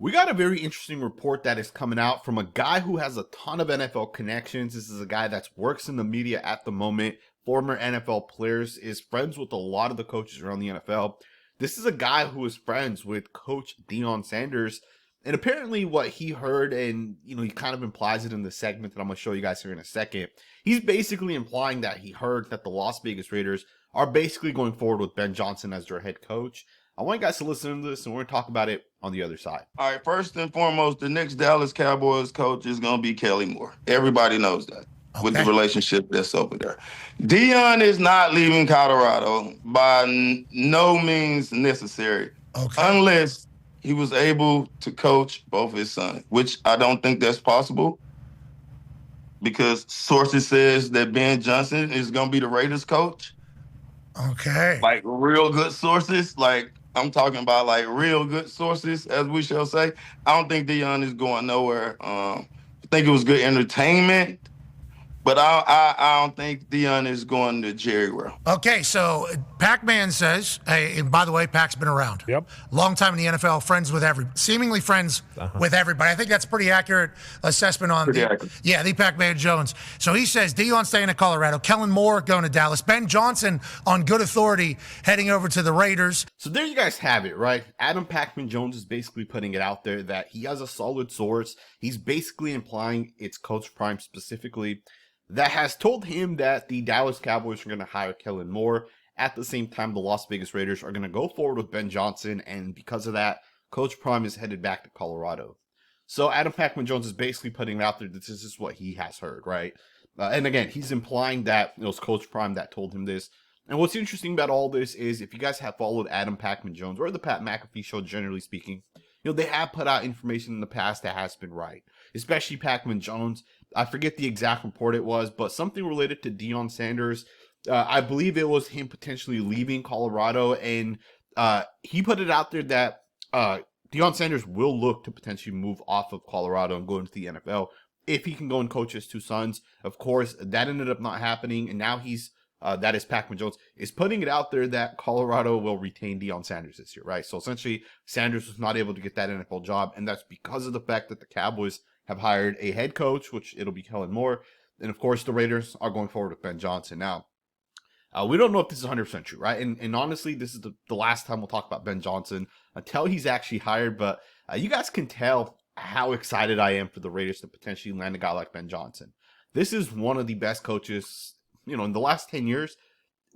We got a very interesting report that is coming out from a guy who has a ton of NFL connections. This is a guy that works in the media at the moment, former NFL players, is friends with a lot of the coaches around the NFL. This is a guy who is friends with Coach Deion Sanders. And apparently what he heard, and he kind of implies it in the segment that I'm going to show you guys here in a second. He's basically implying that he heard that the Las Vegas Raiders are basically going forward with Ben Johnson as their head coach. I want you guys to listen to this, and we're going to talk about it on the other side. All right, first and foremost, the next Dallas Cowboys coach is going to be Kelly Moore. Everybody knows that with the relationship that's over there. Deion is not leaving Colorado by no means necessary, unless he was able to coach both his sons, which I don't think that's possible because sources says that Ben Johnson is going to be the Raiders coach. Okay. Like real good sources, like I'm talking about like real good sources, as we shall say. I don't think Deion is going nowhere. I think it was good entertainment, but I don't think Deion is going to Jerry World. Okay, so Pac-Man says, hey, and by the way, Pac's been around. Yep. Long time in the NFL, seemingly friends with everybody. I think that's pretty accurate assessment on the Pac-Man Jones. So he says Deion staying in Colorado, Kellen Moore going to Dallas, Ben Johnson on good authority heading over to the Raiders. So there you guys have it, right? Adam Pac-Man Jones is basically putting it out there that he has a solid source. He's basically implying it's Coach Prime specifically that has told him that the Dallas Cowboys are going to hire Kellen Moore. At the same time, the Las Vegas Raiders are going to go forward with Ben Johnson, and because of that, Coach Prime is headed back to Colorado. So Adam Pac-Man Jones is basically putting it out there that this is what he has heard, right? And again, he's implying that it was Coach Prime that told him this. And what's interesting about all this is if you guys have followed Adam Pac-Man Jones or the Pat McAfee show, generally speaking, they have put out information in the past that has been right, especially Pac-Man Jones. I forget the exact report it was, but something related to Deion Sanders. I believe it was him potentially leaving Colorado, and he put it out there that Deion Sanders will look to potentially move off of Colorado and go into the NFL if he can go and coach his two sons. Of course, that ended up not happening, and now that is Pac-Man Jones, is putting it out there that Colorado will retain Deion Sanders this year, right? So essentially, Sanders was not able to get that NFL job, and that's because of the fact that the Cowboys have hired a head coach, which it'll be Kellen Moore. And of course, the Raiders are going forward with Ben Johnson. Now, we don't know if this is 100% true, right? And honestly, this is the last time we'll talk about Ben Johnson until he's actually hired. But you guys can tell how excited I am for the Raiders to potentially land a guy like Ben Johnson. This is one of the best coaches, in the last 10 years.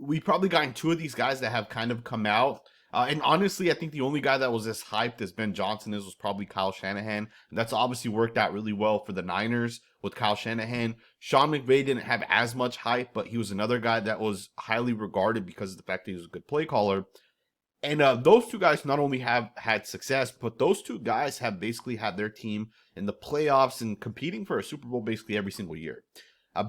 We've probably gotten two of these guys that have kind of come out. And honestly, I think the only guy that was as hyped as Ben Johnson was probably Kyle Shanahan. And that's obviously worked out really well for the Niners with Kyle Shanahan. Sean McVay didn't have as much hype, but he was another guy that was highly regarded because of the fact that he was a good play caller. And those two guys not only have had success, but those two guys have basically had their team in the playoffs and competing for a Super Bowl basically every single year.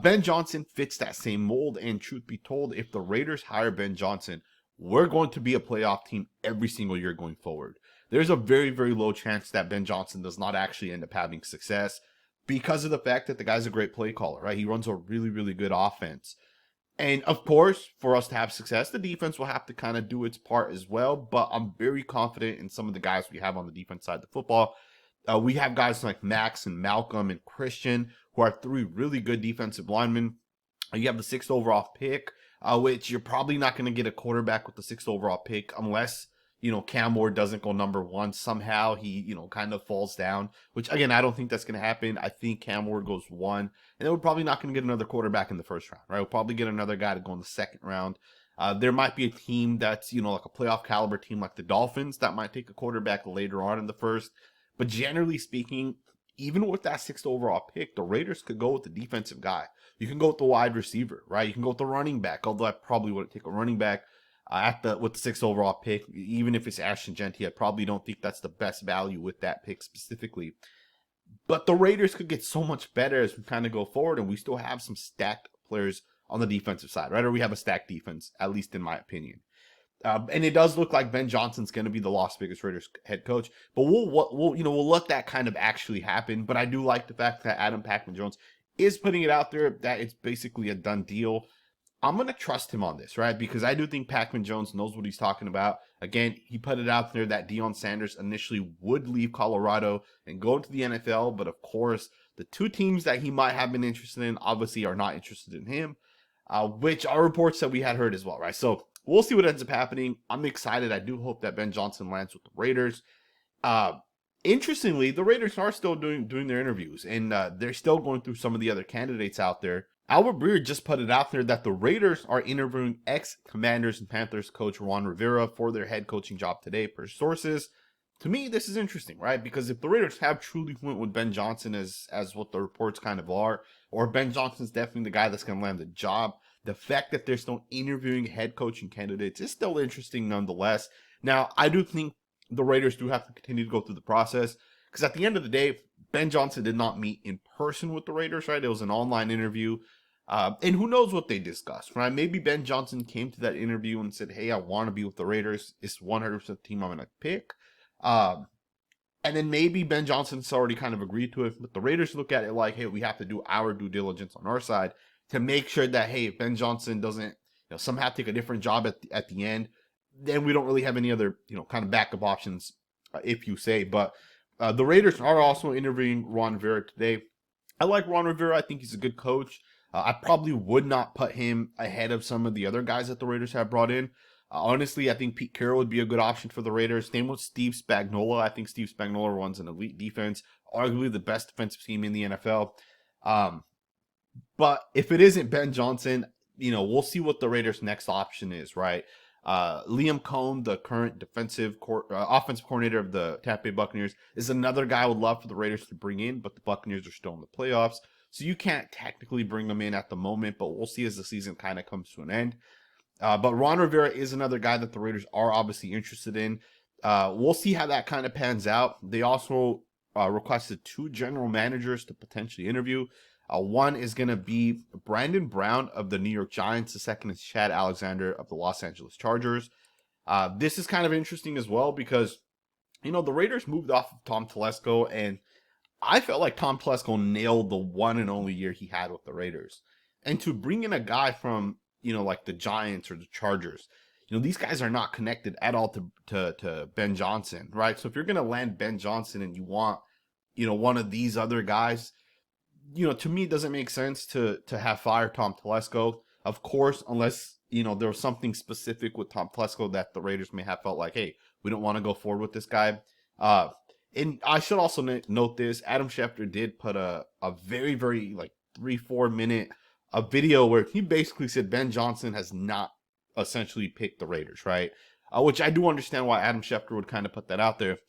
Ben Johnson fits that same mold, and truth be told, if the Raiders hire Ben Johnson, we're going to be a playoff team every single year going forward. There's a very, very low chance that Ben Johnson does not actually end up having success because of the fact that the guy's a great play caller, right? He runs a really, really good offense. And of course, for us to have success, the defense will have to kind of do its part as well. But I'm very confident in some of the guys we have on the defense side of the football. We have guys like Maxx and Malcolm and Christian, who are three really good defensive linemen. You have the 6th overall pick, which you're probably not going to get a quarterback with the 6th overall pick unless, Cam Ward doesn't go number 1. Somehow he, kind of falls down, which again, I don't think that's going to happen. I think Cam Ward goes 1, and then we're probably not going to get another quarterback in the first round, right? We'll probably get another guy to go in the second round. There might be a team that's, like a playoff caliber team like the Dolphins that might take a quarterback later on in the first. But generally speaking, even with that 6th overall pick, the Raiders could go with the defensive guy. You can go with the wide receiver, right? You can go with the running back, although I probably wouldn't take a running back with the 6th overall pick. Even if it's Ashton Genty, I probably don't think that's the best value with that pick specifically. But the Raiders could get so much better as we kind of go forward, and we still have some stacked players on the defensive side, right? Or we have a stacked defense, at least in my opinion. And it does look like Ben Johnson's going to be the Las Vegas Raiders head coach, but we'll let that kind of actually happen. But I do like the fact that Adam Pac-Man Jones is putting it out there that it's basically a done deal. I'm going to trust him on this, right? Because I do think Pac-Man Jones knows what he's talking about. Again, he put it out there that Deion Sanders initially would leave Colorado and go into the NFL. But of course, the two teams that he might have been interested in obviously are not interested in him, which are reports that we had heard as well, right? So we'll see what ends up happening. I'm excited. I do hope that Ben Johnson lands with the Raiders. Interestingly, the Raiders are still doing their interviews, and they're still going through some of the other candidates out there. Albert Breer just put it out there that the Raiders are interviewing ex-Commanders and Panthers coach Ron Rivera for their head coaching job today, per sources. To me, this is interesting, right? Because if the Raiders have truly went with Ben Johnson as what the reports kind of are, or Ben Johnson's definitely the guy that's going to land the job, the fact that they're still interviewing head coaching candidates is still interesting nonetheless. Now, I do think the Raiders do have to continue to go through the process, because at the end of the day, Ben Johnson did not meet in person with the Raiders, right? It was an online interview. And who knows what they discussed, right? Maybe Ben Johnson came to that interview and said, hey, I want to be with the Raiders. It's 100% the team I'm going to pick. And then maybe Ben Johnson's already kind of agreed to it. But the Raiders look at it like, hey, we have to do our due diligence on our side to make sure that, hey, if Ben Johnson doesn't somehow take a different job at the end, then we don't really have any other, kind of backup options, if you say. But the Raiders are also interviewing Ron Rivera today. I like Ron Rivera. I think he's a good coach. I probably would not put him ahead of some of the other guys that the Raiders have brought in. Honestly, I think Pete Carroll would be a good option for the Raiders. Same with Steve Spagnuolo. I think Steve Spagnuolo runs an elite defense, arguably the best defensive team in the NFL. But if it isn't Ben Johnson, we'll see what the Raiders' next option is, right? Liam Cohn, the current offensive coordinator of the Tampa Bay Buccaneers, is another guy I would love for the Raiders to bring in, but the Buccaneers are still in the playoffs. So you can't technically bring them in at the moment, but we'll see as the season kind of comes to an end. But Ron Rivera is another guy that the Raiders are obviously interested in. We'll see how that kind of pans out. They also requested 2 general managers to potentially interview. One is going to be Brandon Brown of the New York Giants. The second is Chad Alexander of the Los Angeles Chargers. This is kind of interesting as well because, the Raiders moved off of Tom Telesco, and I felt like Tom Telesco nailed the one and only year he had with the Raiders. And to bring in a guy from, like the Giants or the Chargers, these guys are not connected at all to Ben Johnson, right? So if you're going to land Ben Johnson and you want, one of these other guys, to me, it doesn't make sense to have fired Tom Telesco. Of course, unless, there was something specific with Tom Telesco that the Raiders may have felt like, hey, we don't want to go forward with this guy. And I should also note this. Adam Schefter did put a very, very 3-4 minute video where he basically said Ben Johnson has not essentially picked the Raiders, right? Which I do understand why Adam Schefter would kind of put that out there.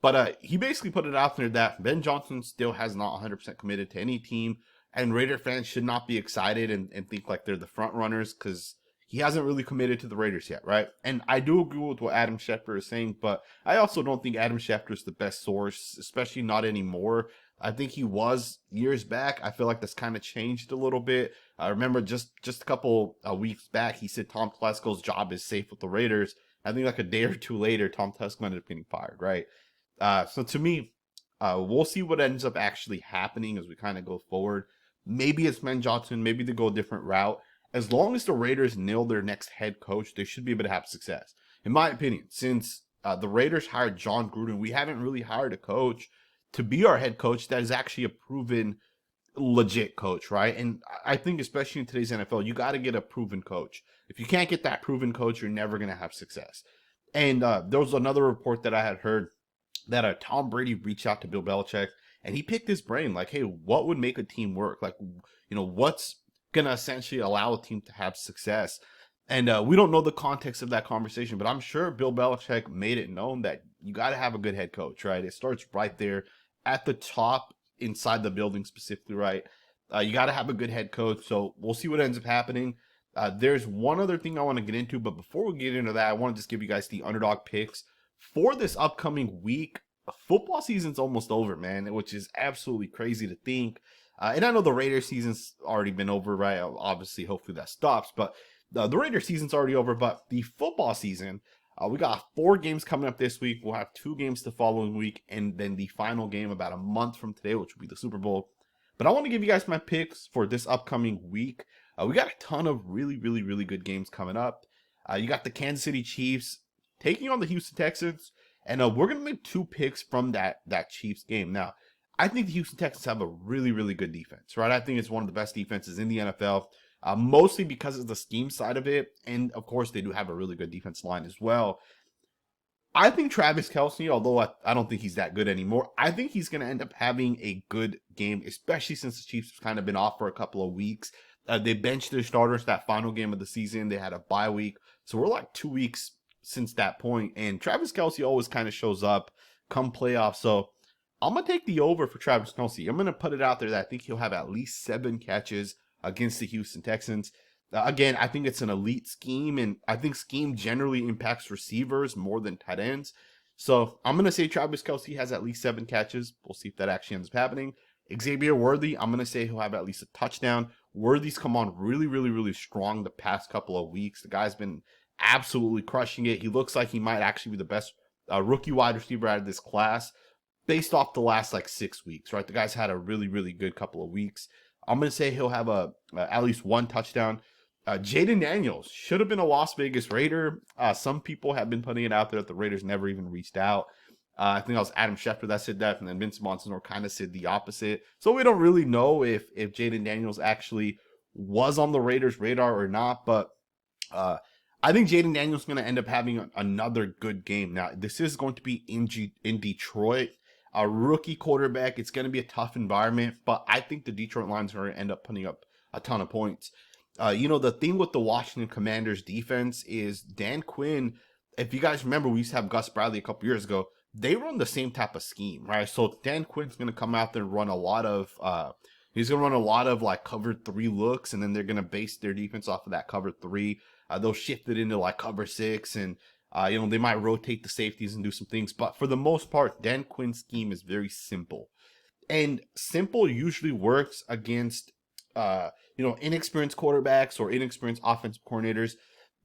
But he basically put it out there that Ben Johnson still has not 100% committed to any team. And Raider fans should not be excited and think like they're the front runners because he hasn't really committed to the Raiders yet, right? And I do agree with what Adam Schefter is saying, but I also don't think Adam Schefter is the best source, especially not anymore. I think he was years back. I feel like that's kind of changed a little bit. I remember just a couple weeks back, he said Tom Telesco's job is safe with the Raiders. I think like a day or two later, Tom Telesco ended up getting fired, right? So to me, we'll see what ends up actually happening as we kind of go forward. Maybe it's Ben Johnson. Maybe they go a different route. As long as the Raiders nail their next head coach, they should be able to have success. In my opinion, since the Raiders hired John Gruden, we haven't really hired a coach to be our head coach that is actually a proven, legit coach, right? And I think especially in today's NFL, you got to get a proven coach. If you can't get that proven coach, you're never going to have success. And there was another report that I had heard that Tom Brady reached out to Bill Belichick, and he picked his brain, like, hey, what would make a team work? Like, what's going to essentially allow a team to have success? And we don't know the context of that conversation, but I'm sure Bill Belichick made it known that you got to have a good head coach, right? It starts right there at the top inside the building specifically, right? You got to have a good head coach. So we'll see what ends up happening. There's one other thing I want to get into, but before we get into that, I want to just give you guys the underdog picks for this upcoming week. Football season's almost over, man, which is absolutely crazy to think. And I know the Raiders season's already been over, right? Obviously, hopefully that stops, but the Raiders season's already over. But the football season, we got 4 games coming up this week. We'll have 2 games the following week, and then the final game about a month from today, which will be the Super Bowl. But I want to give you guys my picks for this upcoming week. We got a ton of really good games coming up. You got the Kansas City Chiefs taking on the Houston Texans, and we're gonna make 2 picks from that Chiefs game. Now, I think the Houston Texans have a really good defense, right? I think it's one of the best defenses in the NFL, mostly because of the scheme side of it, and of course they do have a really good defense line as well. I think Travis Kelce, although I don't think he's that good anymore, I think he's going to end up having a good game, especially since the Chiefs have kind of been off for a couple of weeks. They benched their starters that final game of the season. They had a bye week. So we're like 2 weeks since that point. And Travis Kelce always kind of shows up come playoffs. So I'm going to take the over for Travis Kelce. I'm going to put it out there that I think he'll have at least 7 catches against the Houston Texans. Again, I think it's an elite scheme, and I think scheme generally impacts receivers more than tight ends. So I'm going to say Travis Kelce has at least 7 catches. We'll see if that actually ends up happening. Xavier Worthy, I'm going to say he'll have at least a touchdown. Worthy's come on really strong the past couple of weeks. The guy's been absolutely crushing it. He looks like he might actually be the best rookie wide receiver out of this class based off the last like 6 weeks, right? The guy's had a really good couple of weeks. I'm going to say he'll have at least 1 touchdown. Jaden Daniels should have been a Las Vegas Raider. Some people have been putting it out there that the Raiders never even reached out. I think that was Adam Schefter that said that, and then Vince Monsignor kind of said the opposite. So we don't really know if Jaden Daniels actually was on the Raiders' radar or not, but I think Jaden Daniels is going to end up having another good game. Now, this is going to be in Detroit. A rookie quarterback, it's going to be a tough environment, but I think the Detroit Lions are going to end up putting up a ton of points. The thing with the Washington Commanders defense is Dan Quinn, if you guys remember, we used to have Gus Bradley a couple years ago. They run the same type of scheme, right? So Dan Quinn's going to come out there and run a lot of, like cover 3 looks, and then they're going to base their defense off of that cover 3. They'll shift it into like cover 6, and they might rotate the safeties and do some things. But for the most part, Dan Quinn's scheme is very simple. And simple usually works against inexperienced quarterbacks or inexperienced offensive coordinators.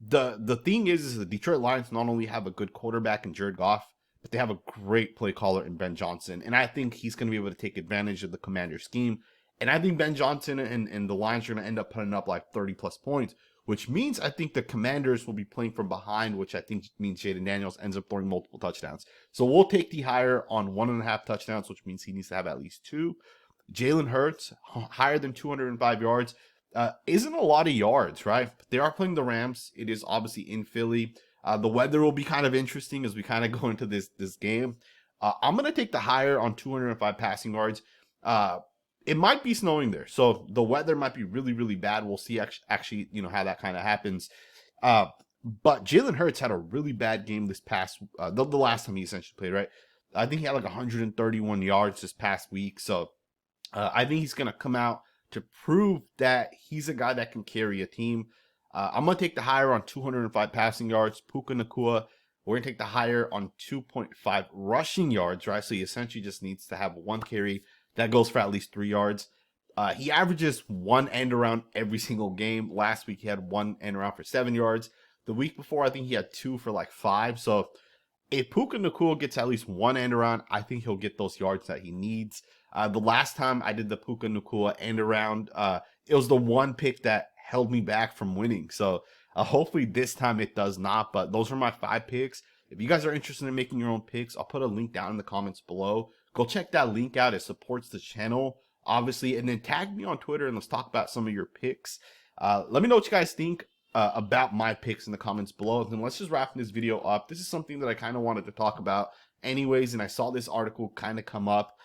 The thing is the Detroit Lions not only have a good quarterback in Jared Goff, but they have a great play caller in Ben Johnson. And I think he's going to be able to take advantage of the Commander scheme. And I think Ben Johnson and the Lions are going to end up putting up like 30+ points, which means I think the Commanders will be playing from behind, which I think means Jaden Daniels ends up throwing multiple touchdowns. So we'll take the higher on 1.5 touchdowns, which means he needs to have at least 2. Jalen Hurts, higher than 205 yards. Isn't a lot of yards, right? But they are playing the Rams. It is obviously in Philly. The weather will be kind of interesting as we kind of go into this game. I'm going to take the higher on 205 passing yards. It might be snowing there, so the weather might be really bad. We'll see actually how that kind of happens. But Jalen Hurts had a really bad game this past, the last time he essentially played, right? I think he had like 131 yards this past week. So I think he's going to come out to prove that he's a guy that can carry a team. I'm going to take the higher on 205 passing yards. Puka Nacua, we're going to take the higher on 2.5 rushing yards, right? So he essentially just needs to have 1 carry that goes for at least 3 yards. He averages 1 end around every single game. Last week, he had 1 end around for 7 yards. The week before, I think he had 2 for like 5. So if Puka Nacua gets at least 1 end around, I think he'll get those yards that he needs. The last time I did the Puka Nacua end around, it was the one pick that held me back from winning. So hopefully this time it does not. But those are my 5 picks. If you guys are interested in making your own picks, I'll put a link down in the comments below. Go check that link out. It supports the channel, obviously. And then tag me on Twitter and let's talk about some of your picks. Let me know what you guys think about my picks in the comments below. And then let's just wrap this video up. This is something that I kind of wanted to talk about anyways. And I saw this article kind of come up.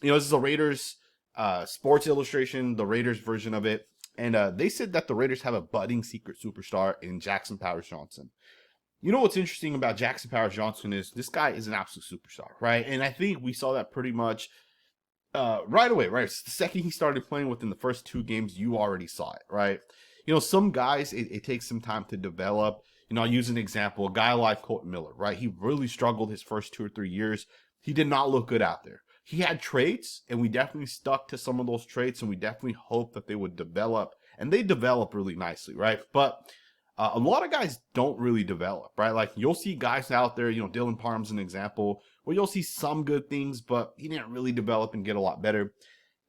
This is a Raiders Sports Illustration, the Raiders version of it. And they said that the Raiders have a budding secret superstar in Jackson Powers Johnson. You know what's interesting about Jackson Powers Johnson is this guy is an absolute superstar, right? And I think we saw that pretty much right away, right? The second he started playing within the first 2 games, you already saw it, right? Some guys, it takes some time to develop. I'll use an example, a guy like Colton Miller, right? He really struggled his first 2 or 3 years. He did not look good out there. He had traits, and we definitely stuck to some of those traits, and we definitely hoped that they would develop, and they develop really nicely, right? But a lot of guys don't really develop, right? Like you'll see guys out there, Dylan Parham's an example, where you'll see some good things, but he didn't really develop and get a lot better.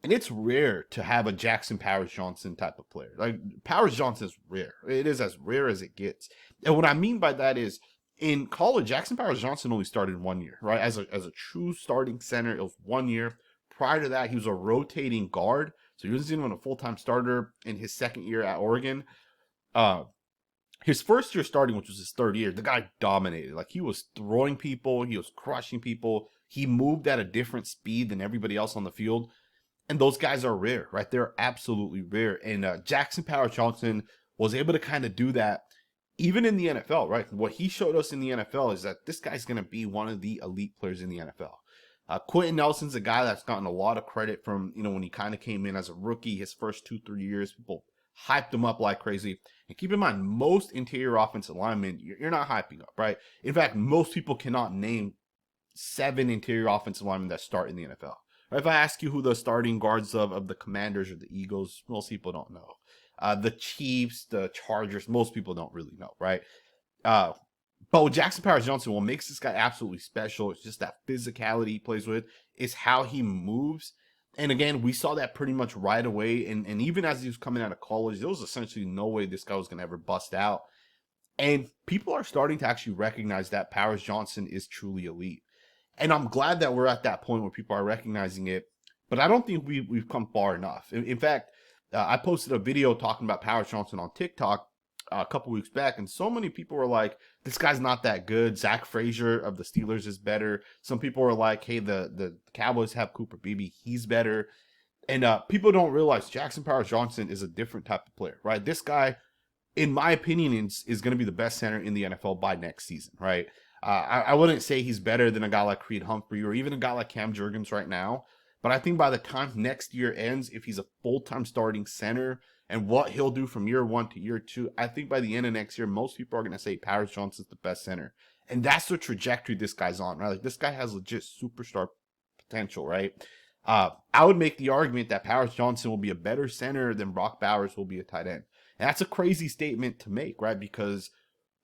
And it's rare to have a Jackson Powers Johnson type of player. Like, Powers Johnson is rare. It is as rare as it gets. And what I mean by that is, in college, Jackson Powers Johnson only started 1 year, right? As a true starting center, it was 1 year. Prior to that, he was a rotating guard. So he wasn't even a full-time starter in his second year at Oregon. His first year starting, which was his third year, the guy dominated. Like, he was throwing people. He was crushing people. He moved at a different speed than everybody else on the field. And those guys are rare, right? They're absolutely rare. And Jackson Powers Johnson was able to kind of do that even in the NFL, right? What he showed us in the NFL is that this guy's going to be one of the elite players in the NFL. Quentin Nelson's a guy that's gotten a lot of credit from, when he kind of came in as a rookie, his first 2-3 years, people hyped him up like crazy. And keep in mind, most interior offensive linemen, you're not hyping up, right? In fact, most people cannot name 7 interior offensive linemen that start in the NFL. If I ask you who the starting guards of the Commanders or the Eagles, most people don't know. The Chiefs, the Chargers, most people don't really know, right? But with Jackson Powers Johnson, what makes this guy absolutely special is just that physicality he plays with, is how he moves. And again, we saw that pretty much right away. And even as he was coming out of college, there was essentially no way this guy was going to ever bust out. And people are starting to actually recognize that Powers Johnson is truly elite. And I'm glad that we're at that point where people are recognizing it. But I don't think we've come far enough. In fact, I posted a video talking about Powers Johnson on TikTok a couple weeks back, and so many people were like, this guy's not that good. Zach Frazier of the Steelers is better. Some people were like, hey, the Cowboys have Cooper Beebe. He's better. And people don't realize Jackson Powers Johnson is a different type of player, right? This guy, in my opinion, is going to be the best center in the NFL by next season, right? I wouldn't say he's better than a guy like Creed Humphrey or even a guy like Cam Jurgens right now. But I think by the time next year ends, if he's a full-time starting center and what he'll do from year 1 to year 2, I think by the end of next year, most people are going to say Powers Johnson's the best center. And that's the trajectory this guy's on, right? Like, this guy has legit superstar potential, right? I would make the argument that Powers Johnson will be a better center than Brock Bowers will be a tight end. And that's a crazy statement to make, right? Because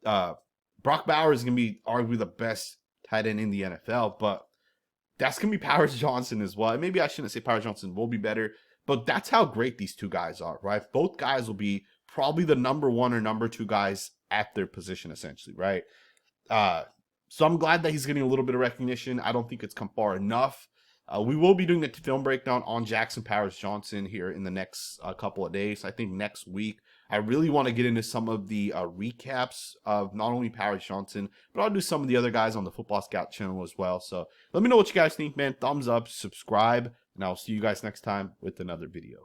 Brock Bowers is going to be arguably the best tight end in the NFL, but that's going to be Powers Johnson as well. And maybe I shouldn't say Powers Johnson will be better, but that's how great these two guys are, right? Both guys will be probably the number 1 or number 2 guys at their position, essentially, right? So I'm glad that he's getting a little bit of recognition. I don't think it's come far enough. We will be doing a film breakdown on Jackson Powers Johnson here in the next couple of days. I think next week. I really want to get into some of the recaps of not only Powers Johnson, but I'll do some of the other guys on the Football Scout channel as well. So let me know what you guys think, man. Thumbs up, subscribe, and I'll see you guys next time with another video.